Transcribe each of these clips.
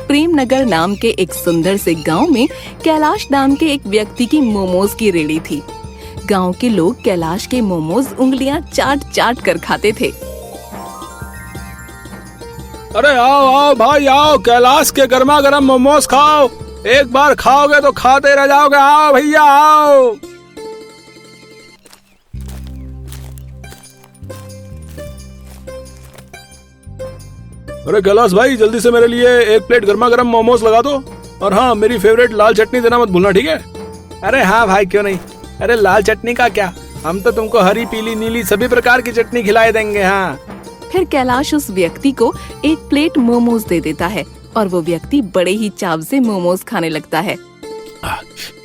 प्रेमनगर नाम के एक सुंदर से गांव में कैलाश नाम के एक व्यक्ति की मोमोज की रेहड़ी थी। गांव के लोग कैलाश के मोमोज उंगलियां चाट चाट कर खाते थे। अरे आओ आओ भाई आओ, कैलाश के गर्मा गर्म मोमोज खाओ। एक बार खाओगे तो खाते रह जाओगे। आओ भैया आओ। अरे कैलाश भाई, जल्दी से मेरे लिए एक प्लेट गर्मा गर्म मोमोज लगा दो। और हाँ, मेरी फेवरेट लाल चटनी देना मत भूलना, ठीक है? अरे हाँ भाई, क्यों नहीं। अरे लाल चटनी का क्या, हम तो तुमको हरी पीली नीली सभी प्रकार की चटनी खिलाए देंगे। हाँ। फिर कैलाश उस व्यक्ति को एक प्लेट मोमोज दे देता है और वो व्यक्ति बड़े ही चाव से मोमोज खाने लगता है।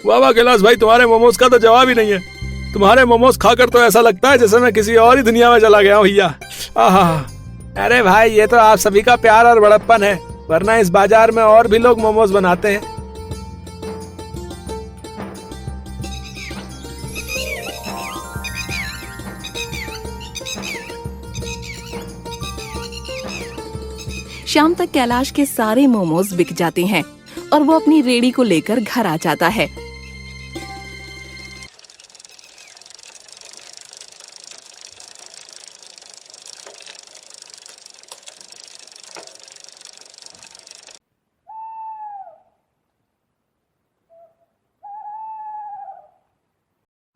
वाह वाह कैलाश भाई, तुम्हारे मोमोज का तो जवाब ही नहीं है। तुम्हारे मोमोज खाकर तो ऐसा लगता है जैसे मैं किसी और ही दुनिया में चला गया हूँ भैया। आहा। अरे भाई, ये तो आप सभी का प्यार और बड़प्पन है, वरना इस बाजार में और भी लोग मोमोज बनाते हैं। शाम तक कैलाश के सारे मोमोज बिक जाते हैं और वो अपनी रेहड़ी को लेकर घर आ जाता है।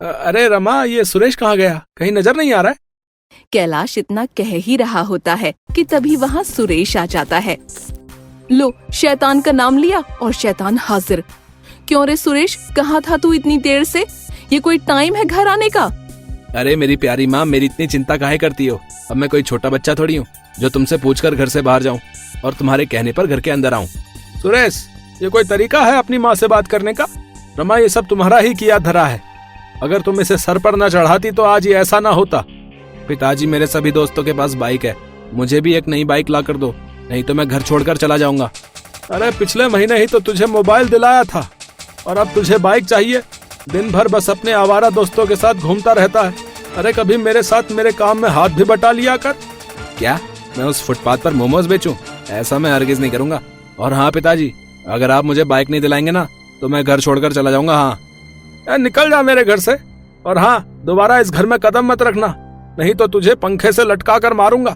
अरे रमा, ये सुरेश कहाँ गया? कहीं नजर नहीं आ रहा है। कैलाश इतना कह ही रहा होता है कि तभी वहाँ सुरेश आ जाता है। लो, शैतान का नाम लिया और शैतान हाजिर। क्यों रे सुरेश, कहाँ था तू इतनी देर से? ये कोई टाइम है घर आने का? अरे मेरी प्यारी माँ, मेरी इतनी चिंता काहे करती हो? अब मैं कोई छोटा बच्चा थोड़ी हूँ जो तुमसे पूछकर घर से बाहर जाऊँ और तुम्हारे कहने पर घर के अंदर आऊँ। सुरेश, ये कोई तरीका है अपनी माँ से बात करने का? रमा, ये सब तुम्हारा ही किया धरा है। अगर तुम इसे सर पर न चढ़ाती तो आज ये ऐसा ना होता। पिताजी, मेरे सभी दोस्तों के पास बाइक है, मुझे भी एक नई बाइक ला कर दो, नहीं तो मैं घर छोड़कर चला जाऊंगा। अरे पिछले महीने ही तो तुझे मोबाइल दिलाया था और अब तुझे बाइक चाहिए? दिन भर बस अपने आवारा दोस्तों के साथ घूमता रहता है। अरे कभी मेरे साथ मेरे काम में हाथ भी बटा लिया कर। क्या मैं उस फुटपाथ पर मोमोज बेचूं? ऐसा मैं हरगिज नहीं करूंगा। और हाँ पिताजी, अगर आप मुझे बाइक नहीं दिलाएंगे ना तो मैं घर छोड़कर चला जाऊंगा। हाँ, निकल जा मेरे घर से। और हाँ, दोबारा इस घर में कदम मत रखना, नहीं तो तुझे पंखे से लटका कर मारूंगा।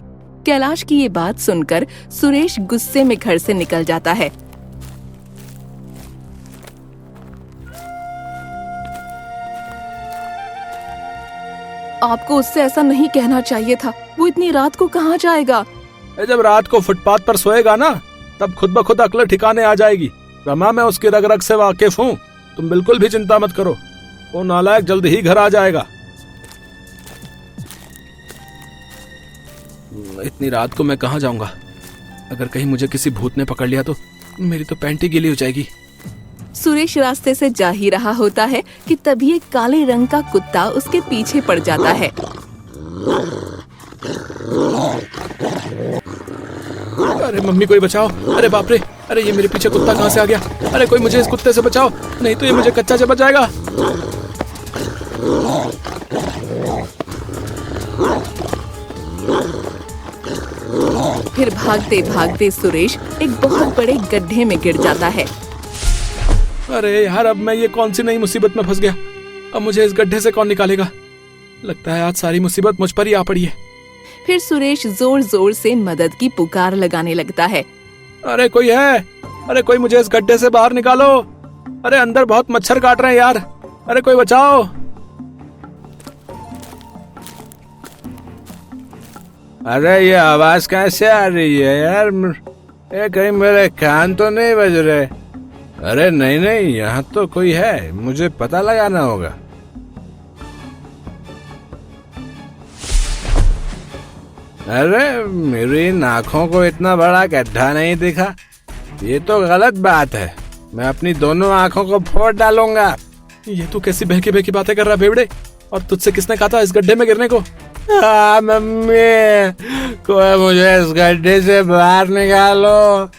कैलाश की ये बात सुनकर सुरेश गुस्से में घर से निकल जाता है। आपको उससे ऐसा नहीं कहना चाहिए था। वो इतनी रात को कहाँ जाएगा? जब रात को फुटपाथ पर सोएगा ना, तब खुद ब खुद अक्ल ठिकाने आ जाएगी। रमा, मैं उसकी रग रग से वाकिफ हूँ, तुम बिल्कुल भी चिंता मत करो। वो नालायक जल्द ही घर आ जाएगा। इतनी रात को मैं कहाँ जाऊंगा? अगर कहीं मुझे किसी भूत ने पकड़ लिया तो मेरी तो पैंट ही गीली हो जाएगी। सुरेश रास्ते से जा ही रहा होता है कि तभी एक काले रंग का कुत्ता उसके पीछे पड़ जाता है। अरे मम्मी, कोई बचाओ। अरे बाप रे, अरे ये मेरे पीछे कुत्ता कहाँ से आ गया? अरे कोई मुझे इस कुत्ते से बचाओ, नहीं तो ये मुझे कच्चा चबा जाएगा। फिर भागते भागते सुरेश एक बहुत बड़े गड्ढे में गिर जाता है। अरे यार, अब मैं ये कौन सी नई मुसीबत में फंस गया। अब मुझे इस गड्ढे से कौन निकालेगा? लगता है आज सारी मुसीबत मुझ पर ही आ पड़ी है। फिर सुरेश जोर जोर से मदद की पुकार लगाने लगता है। अरे कोई है? अरे कोई मुझे इस गड्ढे से बाहर निकालो। अरे अंदर बहुत मच्छर काट रहे हैं यार। अरे कोई बचाओ। अरे ये आवाज कैसे आ रही है यार? ये कहीं मेरे कान तो नहीं बज रहे? अरे नहीं नहीं, यहाँ तो कोई है, मुझे पता लगाना होगा। अरे मेरी आँखों को इतना बड़ा गड्ढा नहीं दिखा। ये तो गलत बात है, मैं अपनी दोनों आँखों को फोड़ डालूंगा। ये तू कैसी बहकी बहकी बातें कर रहा बेवड़े? और तुझसे किसने कहा था इस गड्ढे में गिरने को? हाँ मम्मी, कोई मुझे इस गड्ढे से बाहर निकालो,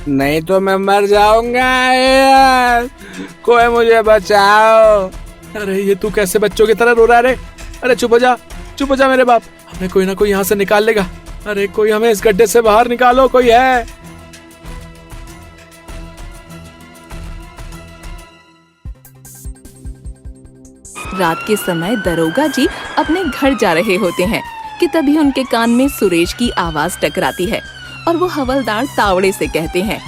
नहीं तो मैं मर जाऊंगा यार। कोई मुझे बचाओ। अरे ये तू कैसे बच्चों की तरह रो रहा है? अरे चुप हो जा मेरे बाप, हमें कोई ना कोई यहाँ से निकाल लेगा। अरे कोई हमें इस गड्ढे से बाहर निकालो, कोई है? रात के समय दरोगा जी अपने घर जा रहे होते हैं कि तभी उनके कान में सुरेश की आवाज टकराती है और वो हवलदार तावड़े से कहते हैं,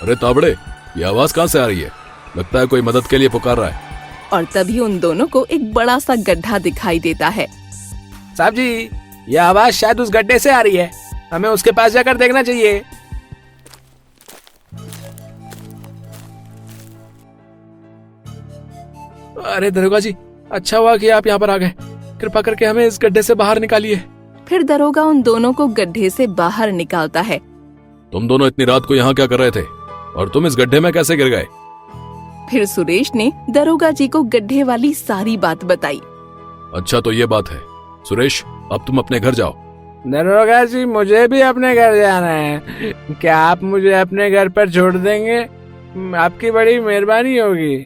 अरे तावड़े, ये आवाज कहाँ से आ रही है? लगता है कोई मदद के लिए पुकार रहा है। और तभी उन दोनों को एक बड़ा सा गड्ढा दिखाई देता है। साहब जी, ये आवाज शायद उस गड्ढे से आ रही है, हमें उसके पास जाकर देखना चाहिए। अरे दरोगा जी, अच्छा हुआ कि आप यहाँ पर आ गए। कृपा करके हमें इस गड्ढे से बाहर निकालिए। फिर दरोगा उन दोनों को गड्ढे से बाहर निकालता है। तुम दोनों इतनी रात को यहाँ क्या कर रहे थे और तुम इस गड्ढे में कैसे गिर गए? फिर सुरेश ने दरोगा जी को गड्ढे वाली सारी बात बताई। अच्छा तो ये बात है। सुरेश, अब तुम अपने घर जाओ। दरोगा जी, मुझे भी अपने घर जाना है। क्या आप मुझे अपने घर पर छोड़ देंगे? आपकी बड़ी मेहरबानी होगी।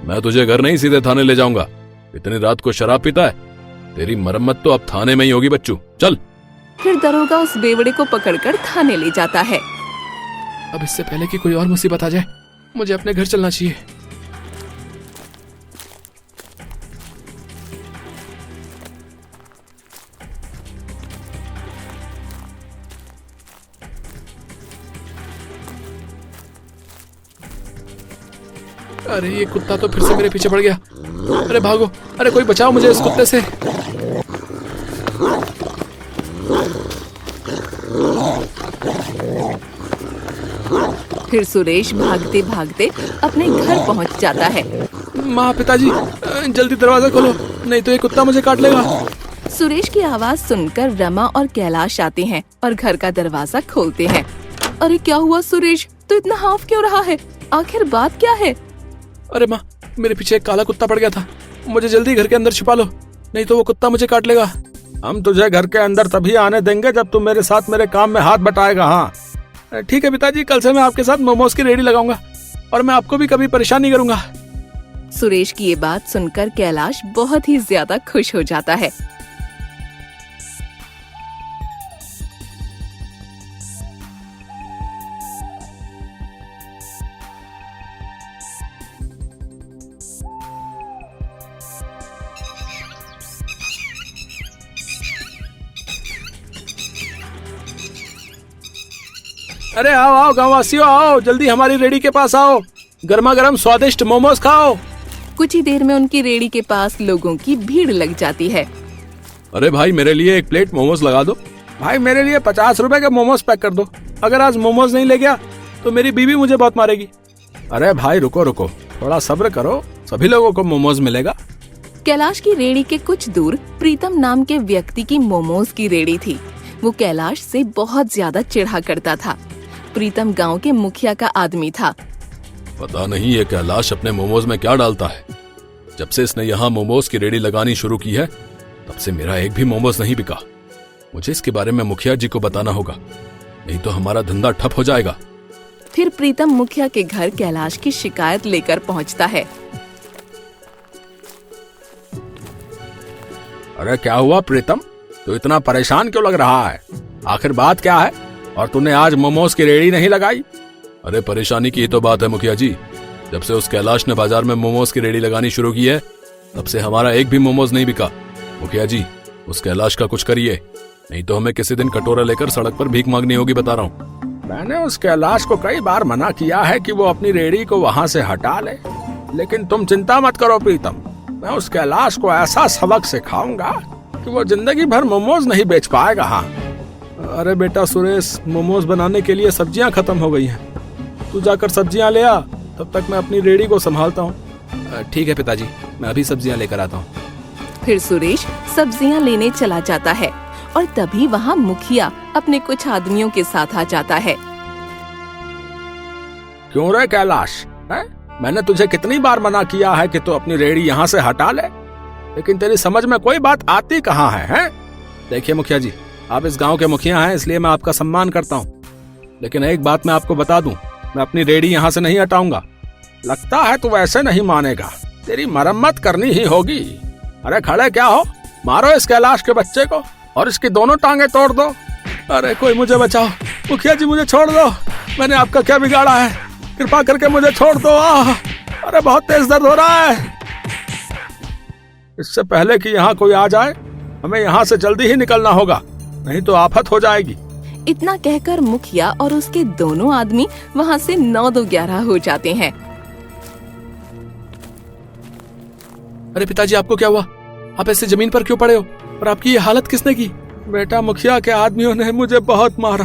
मैं तुझे घर नहीं, सीधे थाने ले जाऊंगा। इतनी रात को शराब पीता है? तेरी मरम्मत तो अब थाने में ही होगी बच्चू, चल। फिर दरोगा उस बेवड़े को पकड़कर थाने ले जाता है। अब इससे पहले कि कोई और मुसीबत आ जाए, मुझे अपने घर चलना चाहिए। अरे ये कुत्ता तो फिर से मेरे पीछे पड़ गया। अरे भागो, अरे कोई बचाओ मुझे इस कुत्ते से। फिर सुरेश भागते भागते अपने घर पहुंच जाता है। माँ, पिताजी, जल्दी दरवाजा खोलो, नहीं तो ये कुत्ता मुझे काट लेगा। सुरेश की आवाज सुनकर रमा और कैलाश आते हैं और घर का दरवाजा खोलते हैं। अरे क्या हुआ सुरेश, तो इतना हाफ क्यों रहा है? आखिर बात क्या है? अरे माँ, मेरे पीछे एक काला कुत्ता पड़ गया था, मुझे जल्दी घर के अंदर छुपा लो, नहीं तो वो कुत्ता मुझे काट लेगा। हम तुझे घर के अंदर तभी आने देंगे जब तू मेरे साथ मेरे काम में हाथ बटाएगा। हाँ ठीक है पिताजी, कल से मैं आपके साथ मोमोज की रेडी लगाऊंगा और मैं आपको भी कभी परेशान नहीं करूंगा। सुरेश की ये बात सुनकर कैलाश बहुत ही ज्यादा खुश हो जाता है। अरे आओ आओ गांववासियों, आओ जल्दी हमारी रेडी के पास आओ, गर्मा गर्म स्वादिष्ट मोमोज खाओ। कुछ ही देर में उनकी रेडी के पास लोगों की भीड़ लग जाती है। अरे भाई, मेरे लिए एक प्लेट मोमोज लगा दो। भाई, मेरे लिए 50 रुपए के मोमोज पैक कर दो। अगर आज मोमोज नहीं ले गया तो मेरी बीवी मुझे बहुत मारेगी। अरे भाई रुको रुको, थोड़ा सब्र करो, सभी लोगों को मोमोज मिलेगा। कैलाश की रेडी के कुछ दूर प्रीतम नाम के व्यक्ति की मोमोज की रेडी थी। वो कैलाश से बहुत ज्यादा चिढ़ा करता था। प्रीतम गांव के मुखिया का आदमी था। पता नहीं ये कैलाश अपने मोमोज में क्या डालता है। जब से इसने यहाँ मोमोज की रेडी लगानी शुरू की है, तब से मेरा एक भी मोमोज नहीं बिका। मुझे इसके बारे में मुखिया जी को बताना होगा, नहीं तो हमारा धंधा ठप हो जाएगा। फिर प्रीतम मुखिया के घर कैलाश की शिकायत लेकर पहुँचता है। अरे क्या हुआ प्रीतम, तू इतना परेशान क्यों लग रहा है? आखिर बात क्या है? और तूने आज मोमोज की रेडी नहीं लगाई? अरे परेशानी की तो बात है मुखिया जी, जब से उस कैलाश ने बाजार में मोमोज की रेडी लगानी शुरू की है, तब से हमारा एक भी मोमोज नहीं बिका। मुखिया जी, उस कैलाश का कुछ करिए, नहीं तो हमें किसी दिन कटोरा लेकर सड़क पर भीख मांगनी होगी, बता रहा हूँ। मैंने उस कैलाश को कई बार मना किया है कि वो अपनी रेडी को वहाँ से हटा ले, लेकिन तुम चिंता मत करो प्रीतम, मैं उस कैलाश को ऐसा सबक सिखाऊंगा कि वो जिंदगी भर मोमोज नहीं बेच पाएगा। हाँ। अरे बेटा सुरेश, मोमोज बनाने के लिए सब्जियां खत्म हो गई हैं, तू जाकर सब्जियां ले आ, तब तक मैं अपनी रेडी को संभालता हूँ। ठीक है पिताजी, मैं अभी सब्जियां लेकर आता हूँ। फिर सुरेश सब्जियां लेने चला जाता है और तभी वहाँ मुखिया अपने कुछ आदमियों के साथ आ जाता है। क्यों रे कैलाश, है? मैंने तुझे कितनी बार मना किया है कि तू अपनी रेडी यहाँ से हटा ले, लेकिन तेरी समझ में कोई बात आती कहाँ है? देखिए मुखिया जी, आप इस गांव के मुखिया हैं, इसलिए मैं आपका सम्मान करता हूँ, लेकिन एक बात मैं आपको बता दूं, मैं अपनी रेडी यहाँ से नहीं हटाऊंगा। लगता है तू वैसे नहीं मानेगा, तेरी मरम्मत करनी ही होगी। अरे खड़े क्या हो, मारो इस कैलाश के बच्चे को और इसकी दोनों टांगे तोड़ दो। अरे कोई मुझे बचाओ, मुखिया जी मुझे छोड़ दो, मैंने आपका क्या बिगाड़ा है, कृपा करके मुझे छोड़ दो। अरे बहुत तेज दर्द हो रहा है। इससे पहले कि यहाँ कोई आ जाए हमें यहाँ से जल्दी ही निकलना होगा, नहीं तो आफत हो जाएगी। इतना कहकर मुखिया और उसके दोनों आदमी वहाँ से 9-2-11 हो जाते हैं। अरे पिताजी, आपको क्या हुआ? आप ऐसे जमीन पर क्यों पड़े हो? और आपकी ये हालत किसने की? बेटा, मुखिया के आदमियों ने मुझे बहुत मारा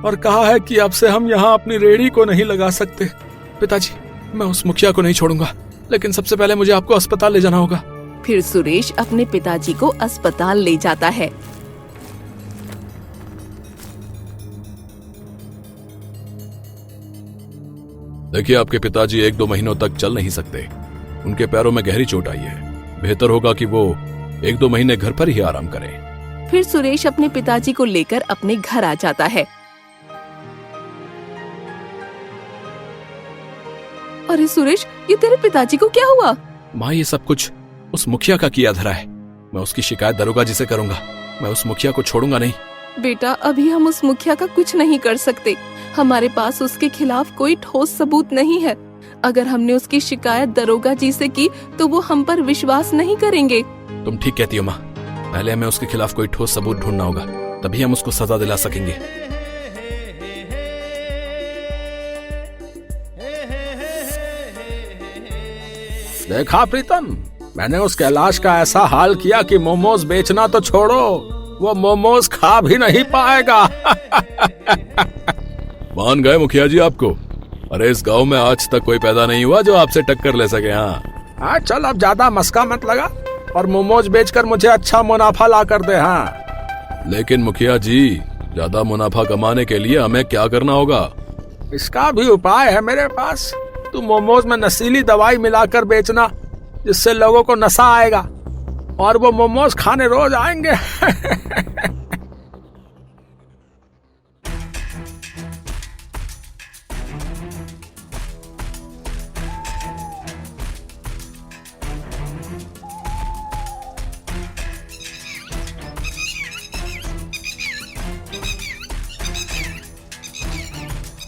और कहा है कि अब से हम यहाँ अपनी रेहड़ी को नहीं लगा सकते। पिताजी, मैं उस मुखिया को नहीं छोड़ूंगा, लेकिन सबसे पहले मुझे आपको अस्पताल ले जाना होगा। फिर सुरेश अपने पिताजी को अस्पताल ले जाता है। देखिए, आपके पिताजी 1-2 महीनों तक चल नहीं सकते। उनके पैरों में गहरी चोट आई है। बेहतर होगा कि वो 1-2 महीने घर पर ही आराम करें। फिर सुरेश अपने पिताजी को लेकर अपने घर आ जाता है। अरे सुरेश, ये तेरे पिताजी को क्या हुआ? माँ, ये सब कुछ उस मुखिया का किया धरा है। मैं उसकी शिकायत दरोगा जी से करूंगा। मैं उस मुखिया को छोड़ूंगा नहीं। बेटा, अभी हम उस मुखिया का कुछ नहीं कर सकते। हमारे पास उसके खिलाफ कोई ठोस सबूत नहीं है। अगर हमने उसकी शिकायत दरोगा जी से की तो वो हम पर विश्वास नहीं करेंगे। तुम ठीक कहती हो माँ। पहले हमें उसके खिलाफ कोई ठोस सबूत ढूंढना होगा, तभी हम उसको सजा दिला सकेंगे। देखा प्रीतम, मैंने उस कैलाश का ऐसा हाल किया कि मोमोज बेचना तो छोड़ो, वो मोमोज खा भी नहीं पाएगा। मान गए मुखिया जी आपको। अरे इस गांव में आज तक कोई पैदा नहीं हुआ जो आपसे टक्कर ले सके। हाँ चल, अब ज्यादा मस्का मत लगा और मोमोज बेचकर मुझे अच्छा मुनाफा ला कर दे। हाँ, लेकिन मुखिया जी, ज्यादा मुनाफा कमाने के लिए हमें क्या करना होगा? इसका भी उपाय है मेरे पास। तू मोमोज में नशीली दवाई मिलाकर बेचना, जिससे लोगों को नशा आएगा और वो मोमोज खाने रोज आएंगे।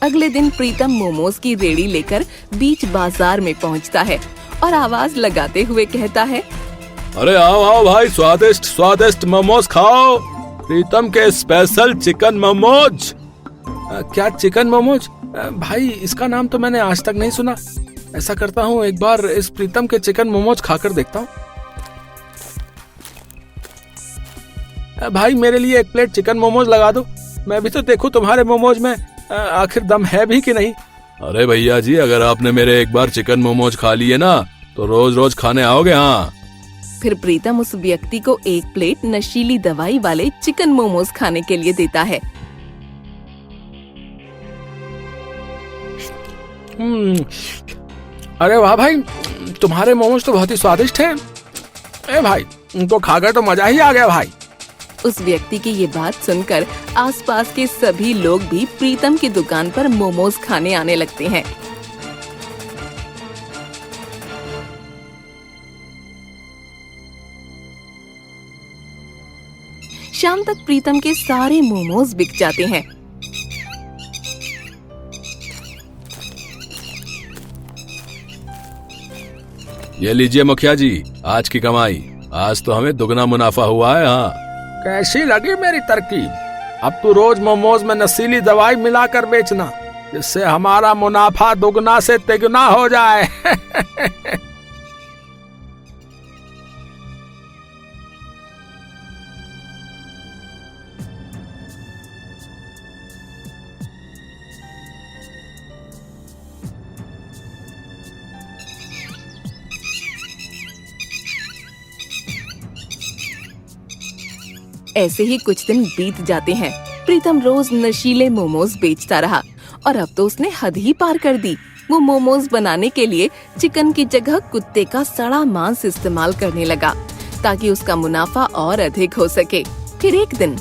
अगले दिन प्रीतम मोमोज की रेड़ी लेकर बीच बाजार में पहुंचता है और आवाज लगाते हुए कहता है, अरे आओ आओ भाई, स्वादिष्ट स्वादिष्ट मोमोज खाओ। प्रीतम के स्पेशल चिकन मोमोज। क्या चिकन मोमोज? भाई, इसका नाम तो मैंने आज तक नहीं सुना। ऐसा करता हूँ, एक बार इस प्रीतम के चिकन मोमोज खाकर देखता हूँ। भाई, मेरे लिए 1 प्लेट चिकन मोमोज लगा दो। मैं भी तो देखूं तुम्हारे मोमोज में आखिर दम है भी कि नहीं। अरे भैया जी, अगर आपने मेरे एक बार चिकन मोमोज खा लिए ना तो रोज रोज खाने आओगे। हाँ। फिर प्रीतम उस व्यक्ति को 1 प्लेट नशीली दवाई वाले चिकन मोमोज खाने के लिए देता है। अरे वाह भाई, तुम्हारे मोमोज तो बहुत ही स्वादिष्ट हैं। ए भाई, उनको खाकर तो मजा ही आ गया भाई। उस व्यक्ति की ये बात सुनकर आसपास के सभी लोग भी प्रीतम की दुकान पर मोमोज खाने आने लगते हैं। शाम तक प्रीतम के सारे मोमोज बिक जाते हैं। ये लीजिए मुखिया जी, आज की कमाई। आज तो हमें दुगना मुनाफा हुआ है। हाँ, कैसी लगी मेरी तरकीब? अब तू रोज मोमोज में नशीली दवाई मिलाकर बेचना, जिससे हमारा मुनाफा दुगना से तिगुना हो जाए। ऐसे ही कुछ दिन बीत जाते हैं। प्रीतम रोज नशीले मोमोज बेचता रहा और अब तो उसने हद ही पार कर दी। वो मोमोज बनाने के लिए चिकन की जगह कुत्ते का सड़ा मांस इस्तेमाल करने लगा ताकि उसका मुनाफा और अधिक हो सके। फिर एक दिन,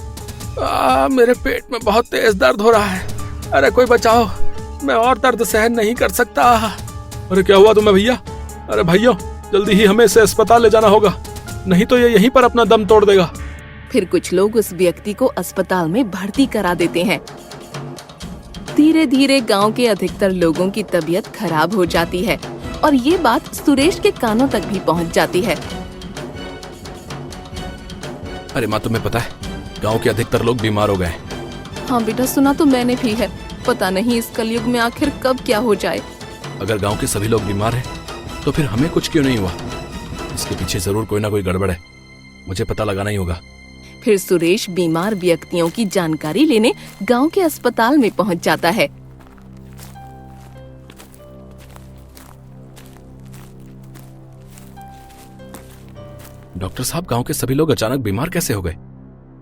मेरे पेट में बहुत तेज दर्द हो रहा है। अरे कोई बचाओ, मैं और दर्द सहन नहीं कर सकता। अरे क्या हुआ तुम्हें भैया? अरे भैया, जल्दी ही हमें इसे अस्पताल ले जाना होगा, नहीं तो ये यहीं पर अपना दम तोड़ देगा। फिर कुछ लोग उस व्यक्ति को अस्पताल में भर्ती करा देते हैं। धीरे धीरे गांव के अधिकतर लोगों की तबीयत खराब हो जाती है और ये बात सुरेश के कानों तक भी पहुंच जाती है। अरे माँ, तुम्हें पता है गांव के अधिकतर लोग बीमार हो गए हैं। हाँ बेटा, सुना तो मैंने भी है। पता नहीं इस कलयुग में आखिर कब क्या हो जाए। अगर गांव के सभी लोग बीमार हैं तो फिर हमें कुछ क्यों नहीं हुआ? इसके पीछे जरूर कोई ना कोई गड़बड़ है, मुझे पता लगाना ही होगा। फिर सुरेश बीमार व्यक्तियों की जानकारी लेने गांव के अस्पताल में पहुंच जाता है। डॉक्टर साहब, गांव के सभी लोग अचानक बीमार कैसे हो गए?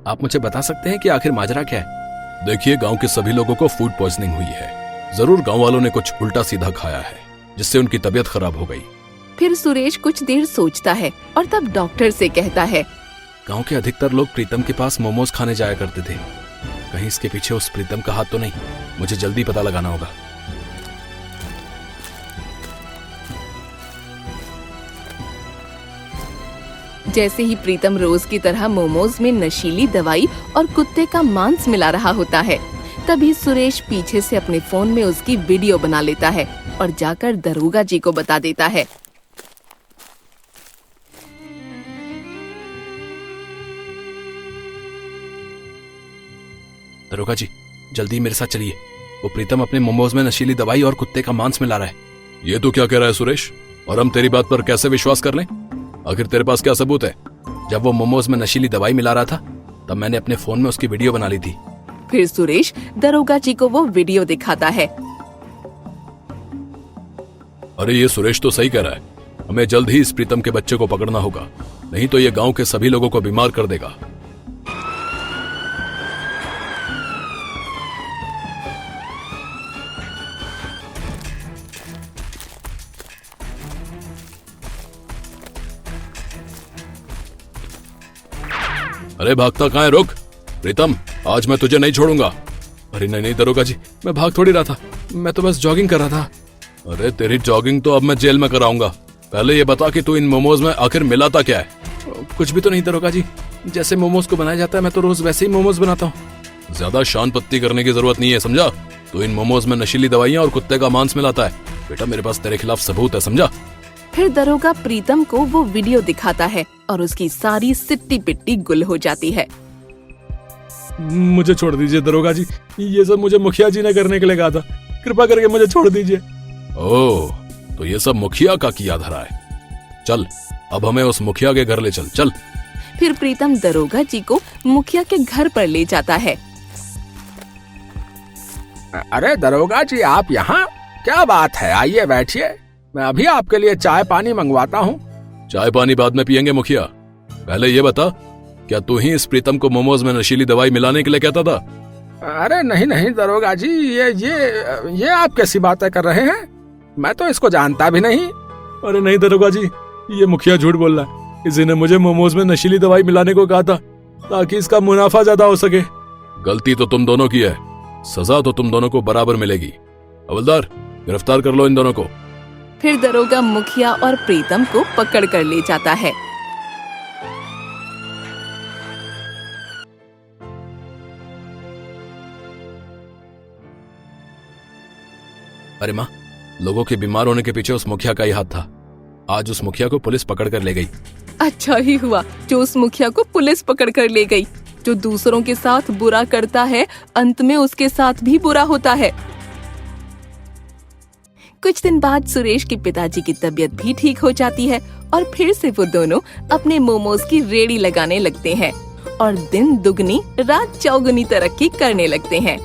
आप मुझे बता सकते हैं कि आखिर माजरा क्या है? देखिए, गांव के सभी लोगों को फूड पॉइजनिंग हुई है। जरूर गांव वालों ने कुछ उल्टा सीधा खाया है जिससे उनकी तबीयत खराब हो गई। फिर सुरेश कुछ देर सोचता है और तब डॉक्टर से कहता है, गांव के अधिकतर लोग प्रीतम के पास मोमोज खाने जाया करते थे। कहीं इसके पीछे उस प्रीतम का हाथ तो नहीं? मुझे जल्दी पता लगाना होगा। जैसे ही प्रीतम रोज की तरह मोमोज में नशीली दवाई और कुत्ते का मांस मिला रहा होता है, तभी सुरेश पीछे से अपने फोन में उसकी वीडियो बना लेता है और जाकर दरोगा जी को बता देता है। दरोगा जी, जल्दी मेरे साथ चलिए। वो प्रीतम अपने मोमोज में नशीली दवाई और कुत्ते का मांस मिला रहा है। ये तो क्या कह रहा है सुरेश? और हम तेरी बात पर कैसे विश्वास कर लें? आखिर तेरे पास क्या सबूत है? जब वो मोमोज में नशीली दवाई मिला रहा था तब मैंने अपने फोन में उसकी वीडियो बना ली थी। फिर सुरेश दरोगा जी को वो वीडियो दिखाता है। अरे ये सुरेश तो सही कह रहा है, हमें जल्द ही इस प्रीतम के बच्चे को पकड़ना होगा, नहीं तो ये गांव के सभी लोगों को बीमार कर देगा। अरे भागता कहाँ है? रुक प्रीतम, आज मैं तुझे नहीं छोड़ूंगा। अरे नहीं नहीं दरोगा जी, मैं भाग थोड़ी रहा था, मैं तो बस जॉगिंग कर रहा था। अरे तेरी जॉगिंग तो अब मैं जेल में कराऊंगा। पहले ये बता कि तू इन मोमोज में आखिर मिलाता क्या है? कुछ भी तो नहीं दरोगा जी, जैसे मोमोज को बनाया जाता है मैं तो रोज वैसे ही मोमोज बनाता हूँ। ज्यादा शान पत्ती करने की जरूरत नहीं है, समझा? तू इन मोमोज में नशीली दवाइयाँ और कुत्ते का मांस मिलाता है। बेटा मेरे पास तेरे खिलाफ सबूत है, समझा? फिर दरोगा प्रीतम को वो वीडियो दिखाता है और उसकी सारी सिट्टी पिट्टी गुल हो जाती है। मुझे छोड़ दीजिए दरोगा जी, ये सब मुझे मुखिया जी ने करने के लिए कहा था, कृपा करके मुझे छोड़ दीजिए। ओह, तो ये सब मुखिया का किया धरा है। चल अब हमें उस मुखिया के घर ले चल। चल। फिर प्रीतम दरोगा जी को मुखिया के घर पर ले जाता है। अरे दरोगा जी, आप यहाँ? क्या बात है, आइए बैठिए, मैं अभी आपके लिए चाय पानी मंगवाता हूँ। चाय पानी बाद में पियेंगे मुखिया, पहले ये बता, क्या तू ही इस प्रीतम को मोमोज में नशीली दवाई मिलाने के लिए कहता था? अरे नहीं नहीं दरोगा जी, ये आप कैसी बातें कर रहे हैं? मैं तो इसको जानता भी नहीं। अरे नहीं दरोगा जी, ये मुखिया झूठ बोल रहा है। किसी ने मुझे मोमोज में नशीली दवाई मिलाने को कहा था ताकि इसका मुनाफा ज्यादा हो सके। गलती तो तुम दोनों की है, सजा तो तुम दोनों को बराबर मिलेगी। हवलदार, गिरफ्तार कर लो इन दोनों को। फिर दरोगा मुखिया और प्रीतम को पकड़ कर ले जाता है। अरे माँ, लोगों के बीमार होने के पीछे उस मुखिया का ही हाथ था। आज उस मुखिया को पुलिस पकड़ कर ले गई। अच्छा ही हुआ जो उस मुखिया को पुलिस पकड़ कर ले गई। जो दूसरों के साथ बुरा करता है, अंत में उसके साथ भी बुरा होता है। कुछ दिन बाद सुरेश के पिताजी की तबीयत भी ठीक हो जाती है और फिर से वो दोनों अपने मोमोज की रेडी लगाने लगते हैं और दिन दुगनी रात चौगुनी तरक्की करने लगते हैं।